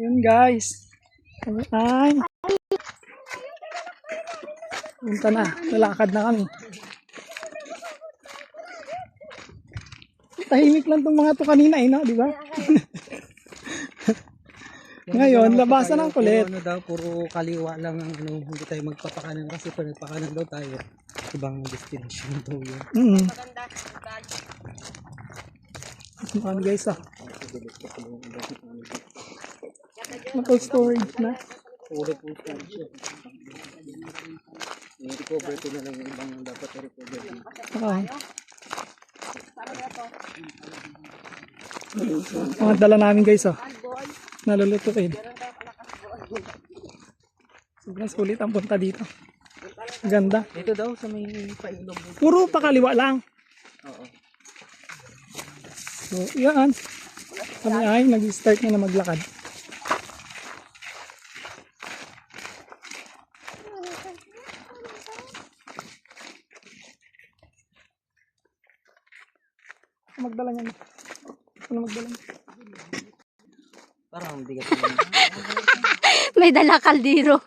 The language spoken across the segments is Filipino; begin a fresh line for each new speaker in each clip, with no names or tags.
Yun guys. Ay. Punta na. Lalakad na kami. Tahimik lang tong mga to kanina no? Di ba? Ngayon, labasan ng kulit.
Puro, daw, puro kaliwa lang ang hindi tayo magpapakanan kasi pag nagpakanan daw tayo, ibang destination daw yun.
Ano guys Cold storage na.
Puro po storage. I-recover ko na lang yung ibang dapat i-recover.
Mga dala namin guys nalulutuin. Sobrang sulit ang punta dito. Ganda.
Dito daw sa may pailog.
Puro pakaliwa lang.
Oo.
So yan. Kami ay nag-start na maglakad. Magdala niya. Ano magdala niya?
Parang bigat naman.
May dala kaldero.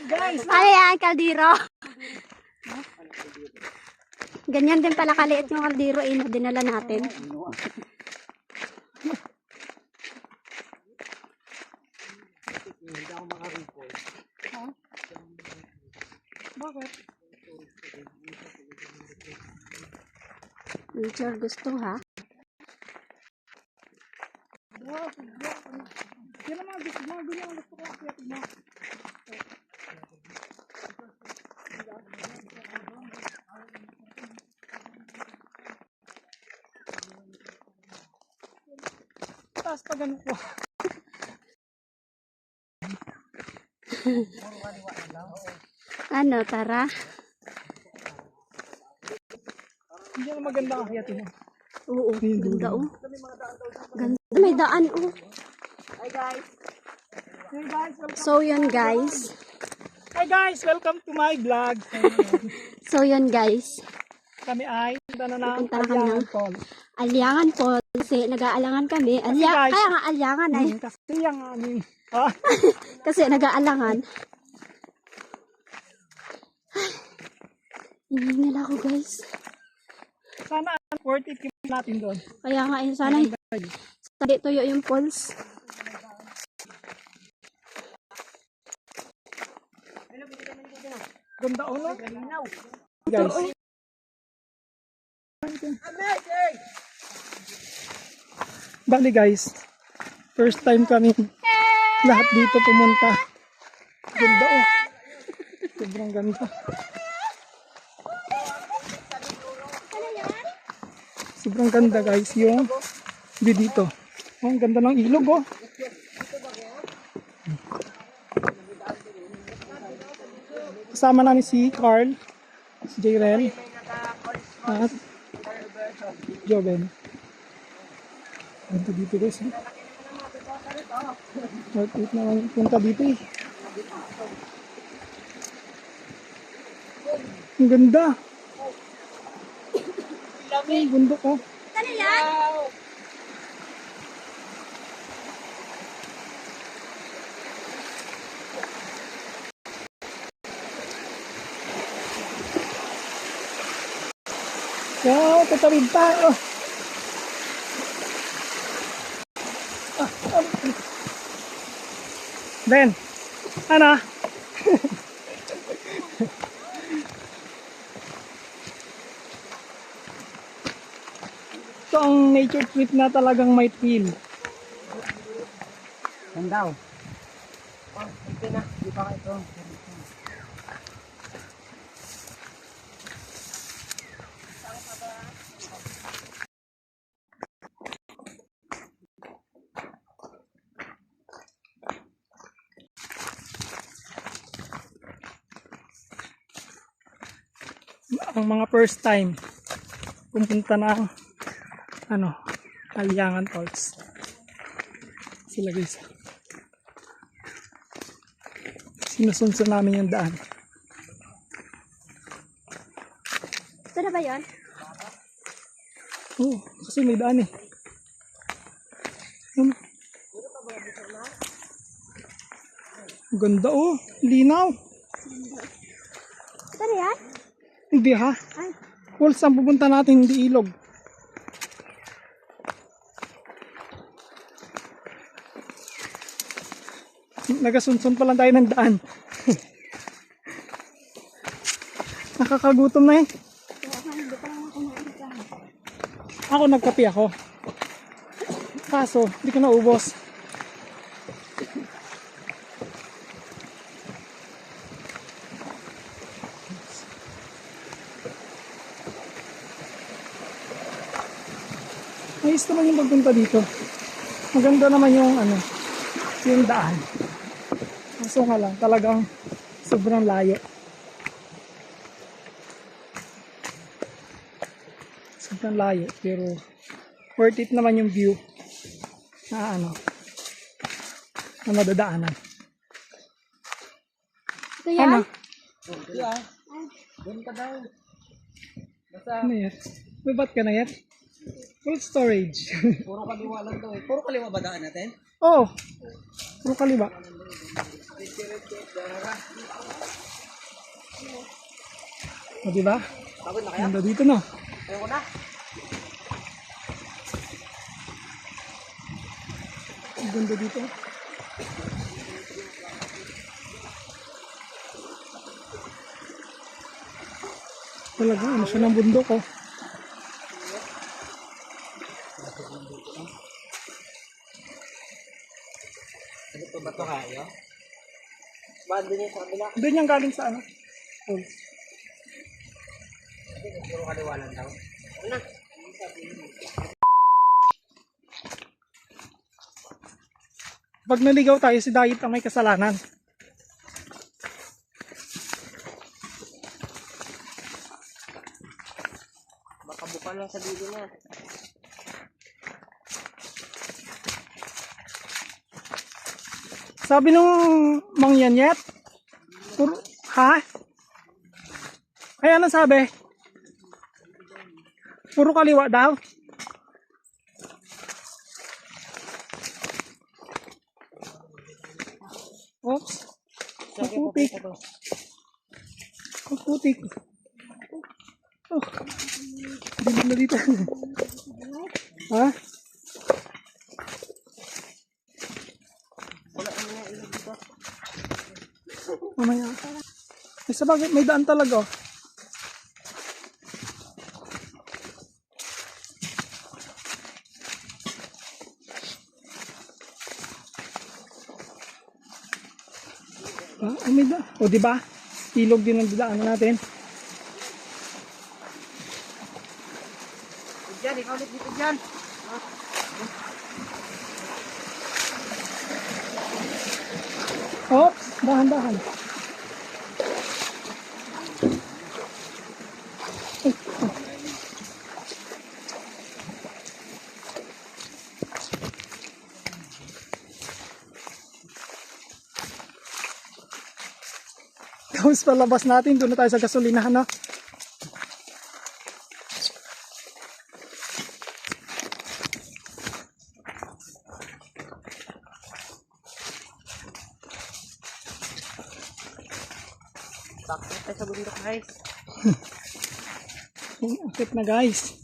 Guys!
Ay, kaldero. Ganyan din pala kaliit yung kaldero na dinala natin.
Hindi ako makaripol.
Bakit?
Nature gusto ha.
Yan ang mga ganyan gusto ko. Taas pa ganun ko.
Ano, tara.
Hindi na maganda ang akiyatin.
Oo, ganda oh. Ganda, may daan oh.
Hi guys! Hey guys, welcome.
So yun guys.
Hi guys, welcome to my vlog.
So yun guys.
Kami ay punta na ng
Punta na kami
Aliangan
ng
Falls.
Aliangan Falls. Kasi nag-aalangan kami.
guys,
Kaya nga aliangan ay.
Kasi yung aming...
Kasi nag-aalangan. Hinihingal ako guys.
Sana worth it yung natin doon.
Kaya nga eh, sana tuyo yung falls.
Ganda o no? Guys. Bali guys, first time kami lahat dito pumunta. Ganda o. Sobrang ganda. Sobrang ganda guys yung view dito. Oh, ang ganda ng ilog oh. Kasama namin si Carl, si Jayrel, at Joven. Ganda dito guys. Worth it naman punta dito eh. Ang ganda. Ang bundok oh. Wow, tatawid pa. Oh. Ben, ano? Ito ang nature trip na talagang may feel.
Ganda oh. Ito na. Di pa ito.
Ang mga first time pumunta ng Aliangan Falls sila guys, sinusunod namin yung daan.
Ito na ba yun?
Oo, kasi may daan eh. Yun. Ganda oh, linaw.
Ano yan?
Hindi ha?
Ay,
Falls ang pupunta natin, hindi ilog. Nagasunsun pa lang tayo ng daan. Nakakagutom na eh.
kaya ka, hindi pa naman kumain ka.
Ako nagkape ako. Kaso, hindi ko naubos. Ayos naman yung pagpunta dito. Maganda naman yung ano, yung daan. Kaso nga lang, talagang sobrang layo. Sobrang layo, pero worth it naman yung view na ano, na madadaanan.
Ito yan?
Ano?
Yeah. Doon ka daw. Basta
Ano yan? May ba't ka na yan? Cold storage.
puro kaliwa lang daw eh. Puro kaliwa ba daan natin?
Oh, puro kaliwa. O diba?
Pagod na kaya?
Ganda dito no.
Ayoko na.
Ang ganda dito. Talagang ano siya ng bundok oh.
Ano to ba ito kayo? Baan din yung sa kabila?
Doon yung galing sa ano? Falls.
Puro kaliwa lang daw. Ano?
Pag naligaw tayo, si Dayit ang may kasalanan.
Baka buka lang sa dulo na.
Sabi nung mangyanyet, puro, ha? Ay, ano sabi? Puro kaliwa daw. Oops. Kaputik. Kaputik. Oh. Dilim na dito. Ha? Mamaya. Eh, sa bagay, may daan talaga. Oh. Ay, may daan. O, diba? Ilog din ang dadaanan natin.
Diyan, ikaw ulit dito dyan.
Oops, dahan-dahan. Ay, oh. Tapos palabas natin, doon na tayo sa gasolinahan na.
Bakit tayo sa bundok guys?
Akit na guys.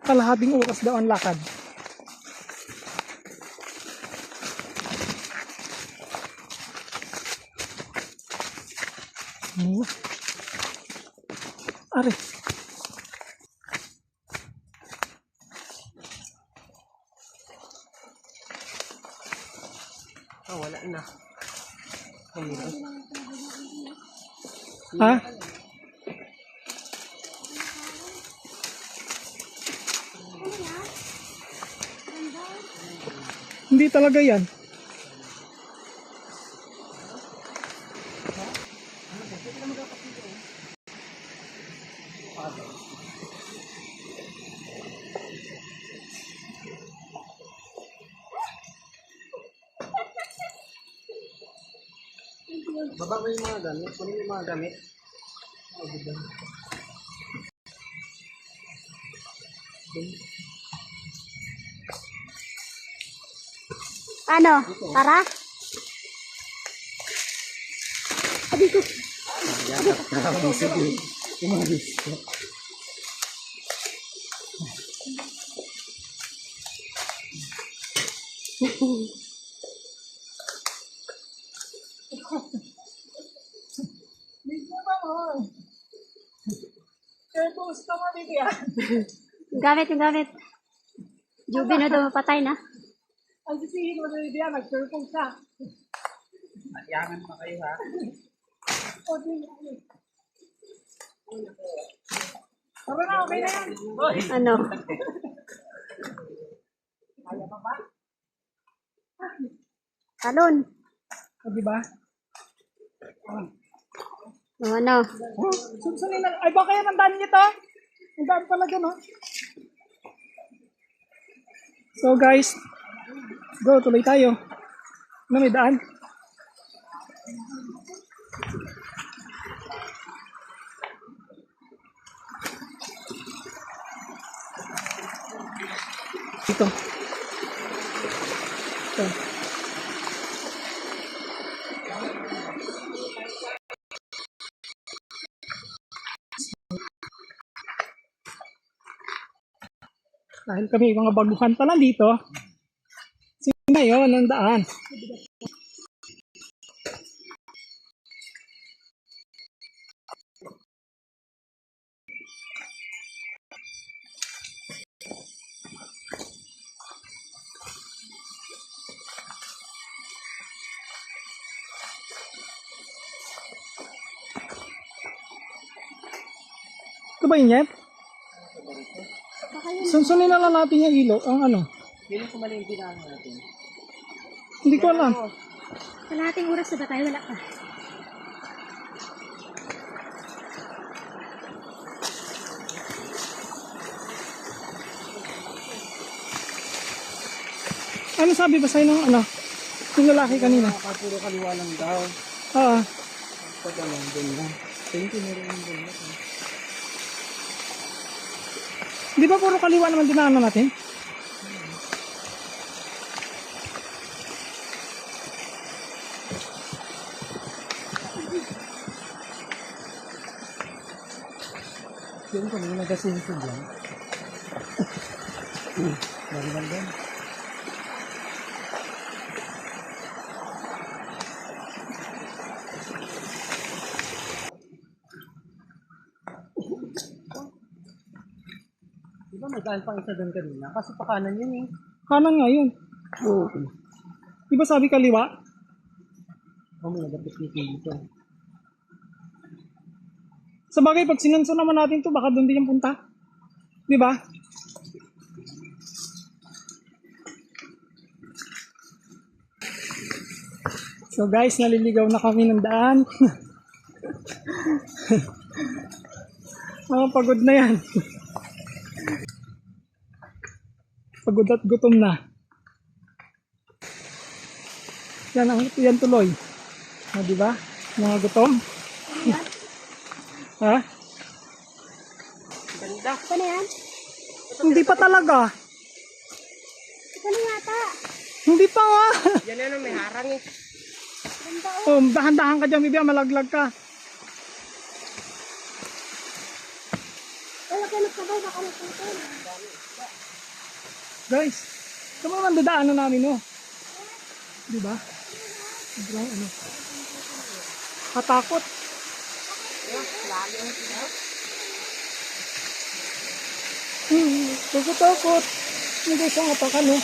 Kalahating oras daw ang lakad. Are.
Oh, wala na.
Ha? Hindi talaga yan.
Baba mo yung mga gamit. Kunin mo yung mga gamit. Oh, diba?
Ano? Tara? Sabi ko,
Sige. Yung mga gusto.
Kaya gusto mo bigyan.
yung gamit. Juby na daw mapatay na.
Ang sisihin mo na bigyan, nag-circle ka.
Yangan pa kayo ha.
O, di. Tara na, okay na yan.
Ano? Talon.
O, di ba?
Ano?
Oh, sunsunin na. Ay, baka yan ang daan niyo to? Ang daan talaga, no? So, guys, go, tuloy tayo. Ano, may daan? Dito. Ito. Dahil kami mga baguhan pa lang dito, sino yun ang daan? Ito ba yun, Jeff? Sunsunin na lang natin yung ilo, ang ano.
Feeling ko mali yung dinaan natin.
Hindi ko alam.
Kalahating oras na ba tayo? Wala pa.
Ano sabi ba sa'yo ng ano? Yung lalaki kanina?
Puro kaliwa lang daw.
Oo.
Pag ano, dun lang. Thank you, meron yung dun lang.
Di ba puro kaliwa naman dinaanan natin?
Yung kami nagasinso dyan. Baliban. Di ba may daan pang isa doon kanina? Kasi pa kanan yun eh.
Kanan nga yun.
Oo.
Di ba sabi kaliwa?
Oh, may nagapit ni dito.
Sa bagay, pag sinanso naman natin to, baka doon din yung punta. Di ba? So guys, naliligaw na kami ng daan. Mga pagod na yan. Pagod at gutom na. Yan tuloy. O, di ba? Mga gutom. Ha?
Ganda.
Ano yan?
Hindi pa talaga.
Ano yata?
Hindi pa nga.
Yan ano, may harang eh.
Ganda o.
Oh, dahan-dahan ka dyan, Bibi. Malaglag ka.
Wala ka nagkabay. Baka nagkabay.
Guys, ito mga mandadaanan namin, oh. Di ba? Sobrang ano. Katakot. Takot. Hindi siya atakan, oh.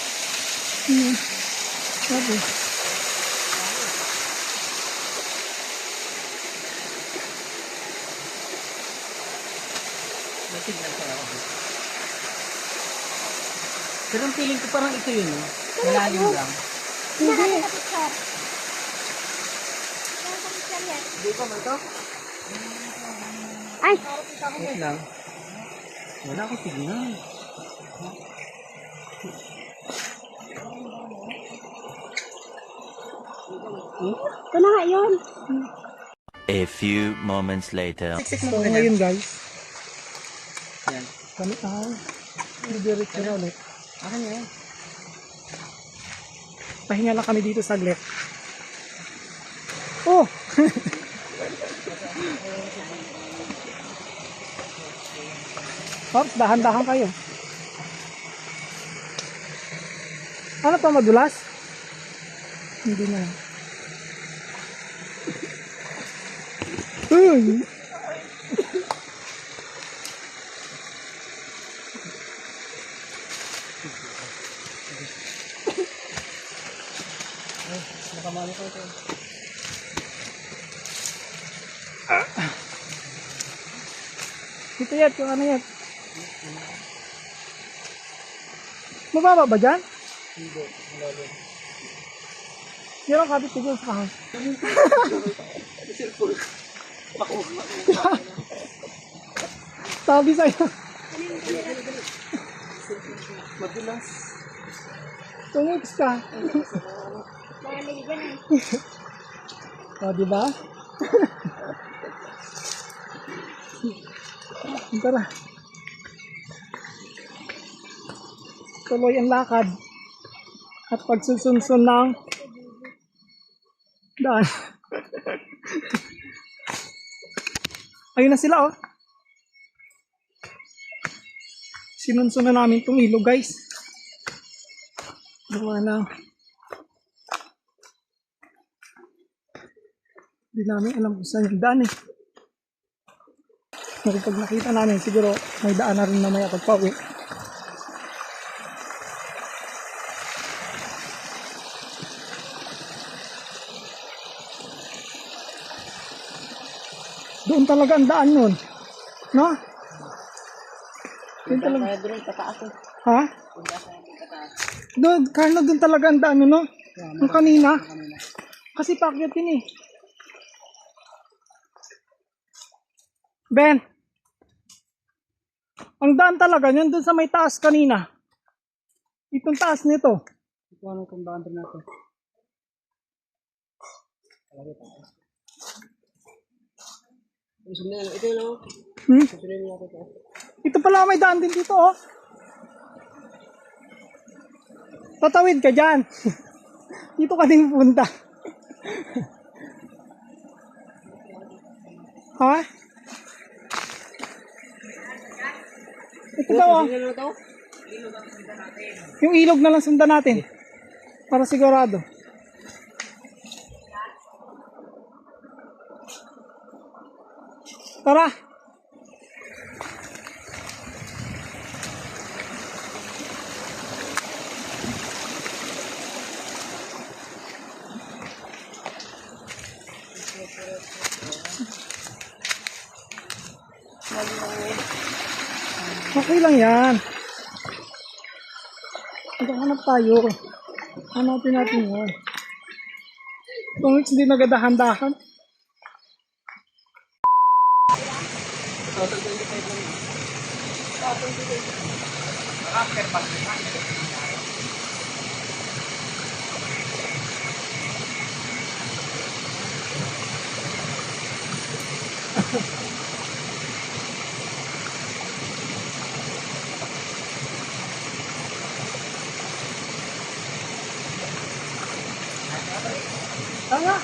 Sabi.
Pero ang feeling ko parang ito yun eh. Malalim lang.
Hindi.
Hindi ko man ito?
Ay!
Wait lang. Wala akong signal.
Ito na nga yun.
A few moments later.
Siksik
So
mo ganyan.
ngayon guys,
Yan.
kami didiretso na ulit.
Akin yan.
Pahinga lang kami dito saglit. Oh! Ops, dahan-dahan kayo. Ano to, madulas? Hindi na. Uy!
Nakamali ko ito.
Ito yan, kung ano yan. Mababa ba dyan?
Hindi. Malalim.
Yan ang kapit ko dyan sa kahon. Sabi sa'yo.
Madulas.
Tungits ka. O, diba? Tara. Tuloy ang lakad. At pagsusunsun ng daan. Ayun na sila, oh. Sinunsun na namin itong ilog, guys. Gawa na. Hindi namin alam kung saan yung daan, eh. Pag nakita namin, siguro may daan na rin mamaya pagpauwi. Doon talaga ang daan nun. No? Doon talaga.
Kaya doon tataas eh.
Ha? Doon, Carlo, doon talaga ang daan, no? Yung kanina. Kasi pakyat yun, eh. Ben, ang daan talaga yun doon sa may taas kanina. Itong taas nito.
Ito ano kung daan din natin. Ito yun ako.
Ito pala may daan din dito, oh. Tatawid ka dyan. Dito ka din punta. Ha? Ito daw, oh. Yung ilog na lang sundan natin. Para sigurado. Tara. Okay lang yan. Magkahanap tayo. Hanapin natin yan. Kung hindi nagadahan-dahan. Tanga.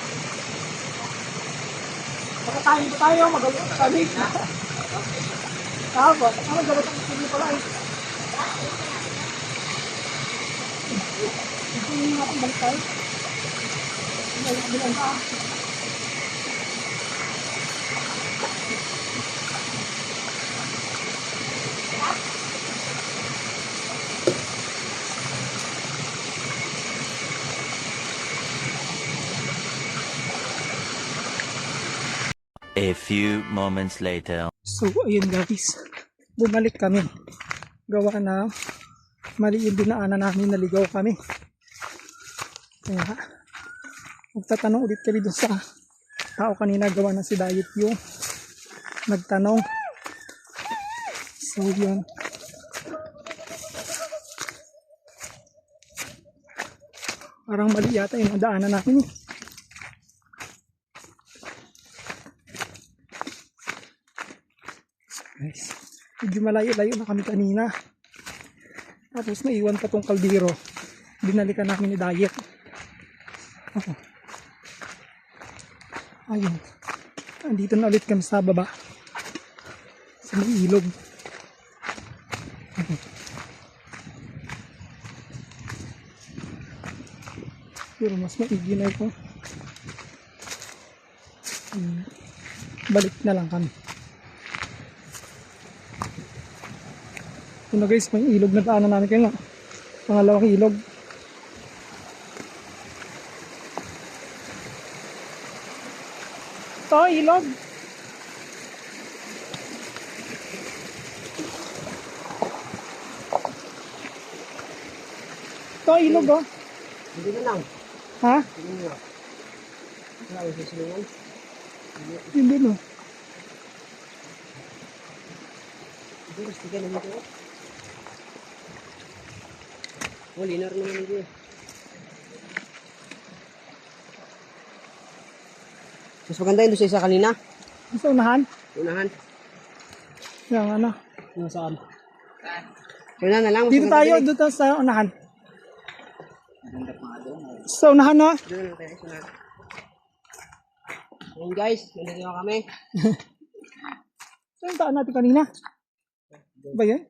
Makatayin ba tayo? Magalit tayo. Tama. Ano galit ang sili pala eh. Ito yung natin balik tayo. Bilang ka.
A few moments later.
So, ayun guys. Bumalik kami. Gawa na mali yung dinaanan namin, naligaw kami. Kaya, magtatanong ulit kami dun sa tao kanina, gawa na si Dayot yung nagtanong. So, yun. Parang mali yata yung nadaanan natin eh. Guys, medyo malayo-layo na kami kanina. Tapos naiwan pa tong kaldero. Binalikan namin ni Diet. Oh. Ayun. Andito na ulit kami sa baba. Sa may ilog. Pero mas maigi na ito. Balik na lang kami. Ito na guys, may ilog na daanan namin kayo nga. Pangalawang ilog. Ito, ilog. Ito, ilog oh.
Hindi na lang.
Ha?
Hindi na lang. Wala ko sa silungan.
Hindi no.
Hindi, gusto ka naman ito. Oh, linar naman ito. Mas maganda yun doon sa isa kanina.
Sa unahan?
Unahan.
Yung ano.
Yung saan? Una na lang. mas
Dito
maganda
tayo,
yun eh.
dito sa unahan. Sa unahan no?
Doon na tayo sa unahan. Ayun guys, nandito na kami.
Saan taan natin kanina? Ba yan?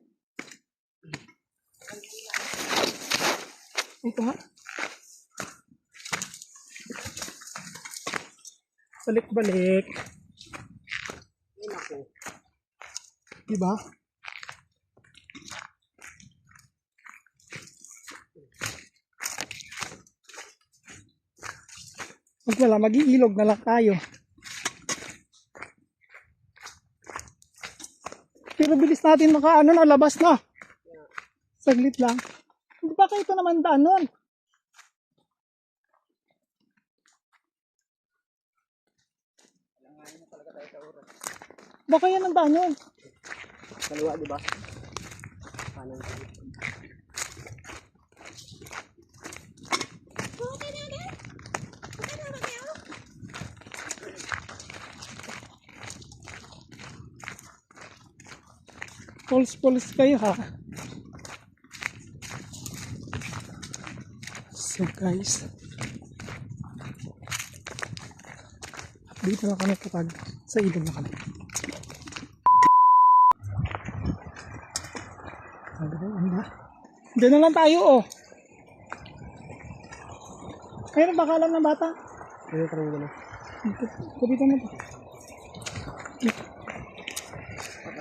Ito nga. Balik-balik.
Ayun ako.
Diba? Pag wala, mag-iilog na lang tayo. Pero bilis natin makaano na, labas na. Saglit lang. Hindi pa kayo ito naman daan nun. Baka yan ang daan yun.
Kaliwa, di ba? Kanan.
Polis kayo ha. So guys, dito na kami kapag sa ilog na kami. Diyan na lang tayo oh. Mayroon ba kalam ng bata?
Ayun, parang gano'n.
Kapitan mo pa.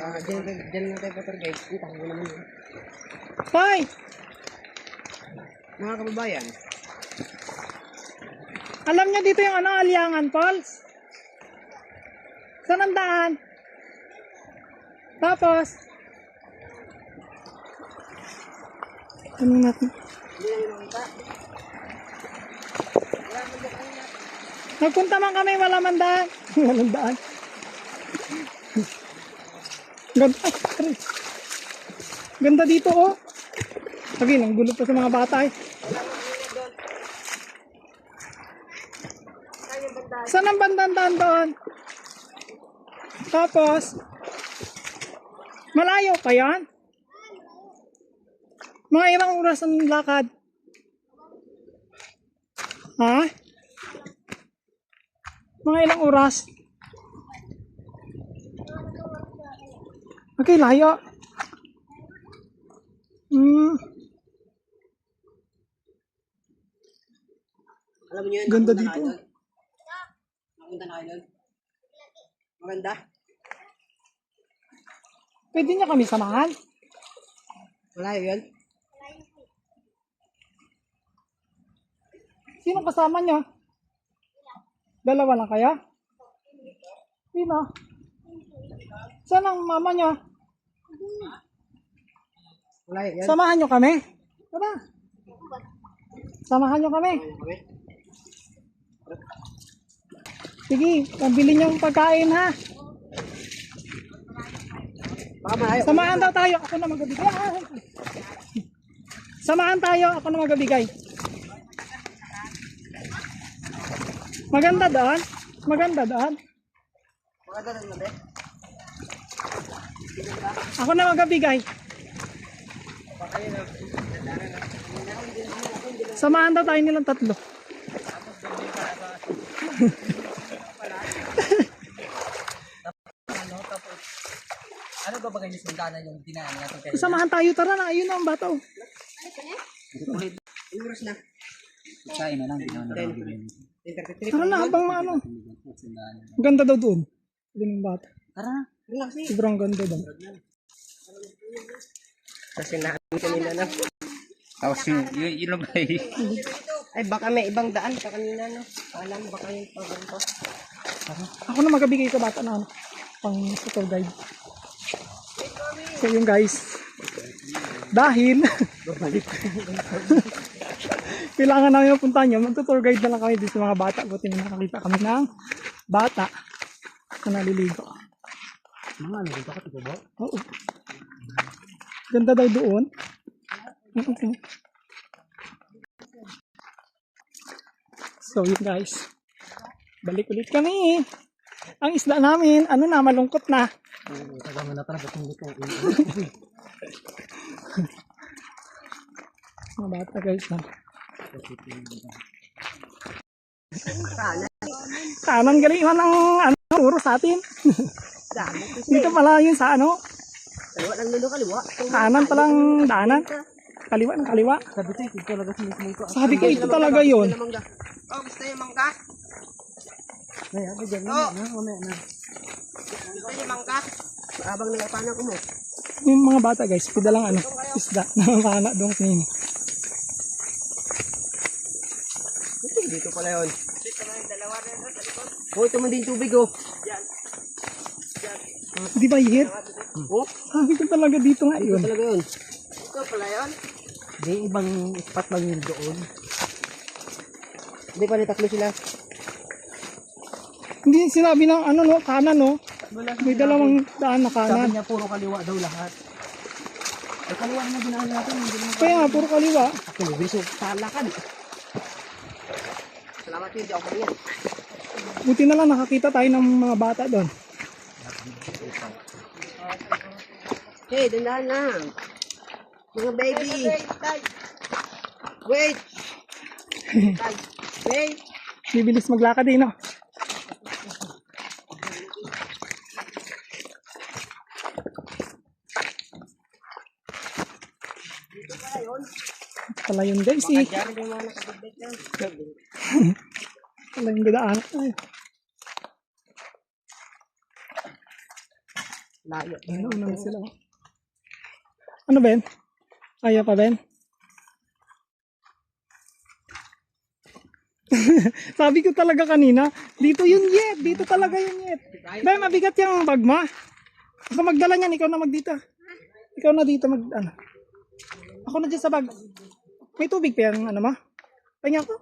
Diyan na tayo pator guys. Kita ko naman yun.
Tay!
Mga kababayan.
Alam niyo dito yung ano, Aliangan Falls? Saan ang daan? Tapos, ano natin? Nagpunta man kami, wala man daan. Walang daan. Ganda, ay, aray. Ganda dito oh. Lagi, nang gulo pa sa mga bata eh. Saan ang bandang daan doon? Tapos, malayo pa yan? Mga ilang oras ang lakad? Ha? Mga ilang oras? Okay, layo.
Alam niyo yun,
Ganda
napunta na
dito.
kayo doon. Napunta na kayo doon. Maganda.
Pwede niya kami samahan?
Wala yun.
Sino kasama niyo? Dalawa lang kaya? Sino? Saan ang mama niyo?
Wala yun.
Samahan niyo kami? Tara. Samahan niyo kami.
Okay.
Sige, pabili niyo ang pagkain ha.
Baka malayo.
Samahan daw tayo, ako na magbibigay. Samahan tayo, ako na magbibigay. Maganda doon. Maganda doon. Ako na magbibigay. Samahan daw tayo nilang tatlo.
Ano ba bagay niyo sundanan yung dinaan natin kayo?
Samahan tayo, tara na. Ayun na ang bata. Oh.
Oras na. Kain na lang, ginawa na lang.
Tara na, habang ano. Ganda daw doon. Doon ang bata.
Tara,
Sobrang ganda daw.
Kasi namin kanina na.
tapos yun lang ba
Ay, baka may ibang daan sa kanina, no? Alam, baka yung pagunto.
Ako na magabigay sa bata na ano, pang tour guide. So yung guys, dahil kailangan namin mapuntahan yun, magtutour guide na lang kami dito sa mga bata. Buti na nakakita kami ng bata na naliligo.
mga ano dito ka ba?
Oo. Ganda daw doon. Okay. So yun guys, balik ulit kami. Ang isda namin, ano na, malungkot na.
Taga na talaga kung dito.
Mga bata guys na. Kanan galing man ang ano, turo sa atin. Dito pala yun sa ano,
Kaliwa lang nuno, kaliwa.
kanan palang daanan. Kaliwa ng kaliwa.
Sabi ko, ito talaga sinusunod.
Sabi ko ito talaga yun.
Oh, gusto yung mangga?
Ngayon, ako dyan.
Oh.
Mamaya na.
Gusto yung mangga? Abang nalapanan ko mo.
Yung mga bata guys, pida lang ano, isda na makana doon kanina.
Dito pala yun. Dito na yung dalawa na yun sa likod. Oh, ito man din tubig, oh.
Di ba hit?
Oh,
Sabi ko talaga dito nga
dito
yun.
talaga yun. Ito pala yun.
Di ibang spot lang yun doon.
Hindi pa nitatlo sila.
Hindi sinabi ng ano no, kanan no. May dalawang daan na
Sabi
kanan.
niya puro kaliwa daw lahat. Ay kaliwa na ginaan natin. Hindi naman
Kaya nga, puro kaliwa.
Ako, biso sa lakad. Salamat yun, di ako yan.
Buti na lang nakakita tayo ng mga bata doon.
Hey, dandahan lang. Mga baby. Wait. Wait.
Bibilis maglakad eh no. Pala yun guys eh.
Diyan yung mga nakabibig yan.
Pala yung dadaan. Ay,
Layo.
ano naman sila. Ano Ben? Ayaw pa Ben? Sabi ko talaga kanina, dito yun yet. Dito talaga yun yet. Ben, mabigat yung bag mo. Ako magdala niyan, ikaw na magdito. Ikaw na dito mag ano. Ako na dyan sa bag. May tubig pa yung ano mo? Pahinga ko.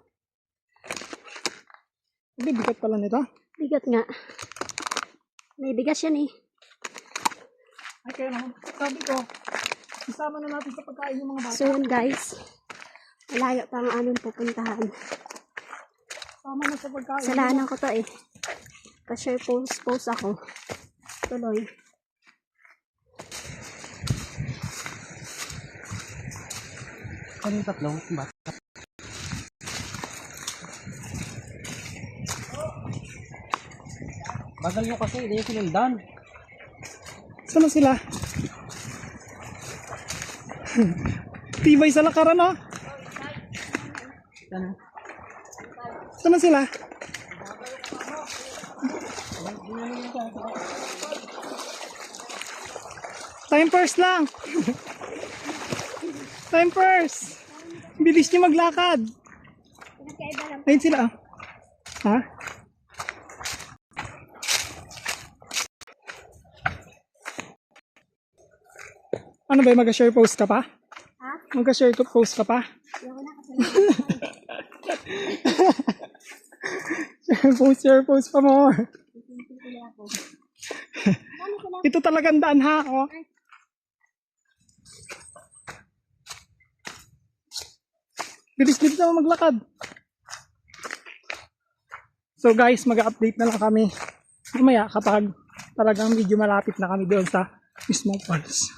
Hindi, bigat pala nito.
Bigat nga. May bigas yan eh.
Ay, kaya naman. Sabi ko, isama na natin sa pagkain yung mga bata.
Soon guys. Malayo pa ang aming pupuntahan.
Sama na sa pagkain.
Salanan ko to eh. Pa-share post ako. Tuloy.
Ano yung tatlong bata? Bagal nyo kasi, hindi yung sinundan.
Saan na sila? Tibay sa lakaran oh.
Ano?
Saan na sila? Time first lang. Time first. Bilis niyo maglakad. Ayun sila ah. Ha? Ano ba, mag-share post ka pa?
Ha?
Mag-share post ka pa?
Ayoko na kasi.
Share post pa more. Ito talagang daan ha, oh. Bilis dito na maglakad. So guys, mag-update na lang kami mamaya kapag talagang medyo malapit na kami doon sa mismong falls.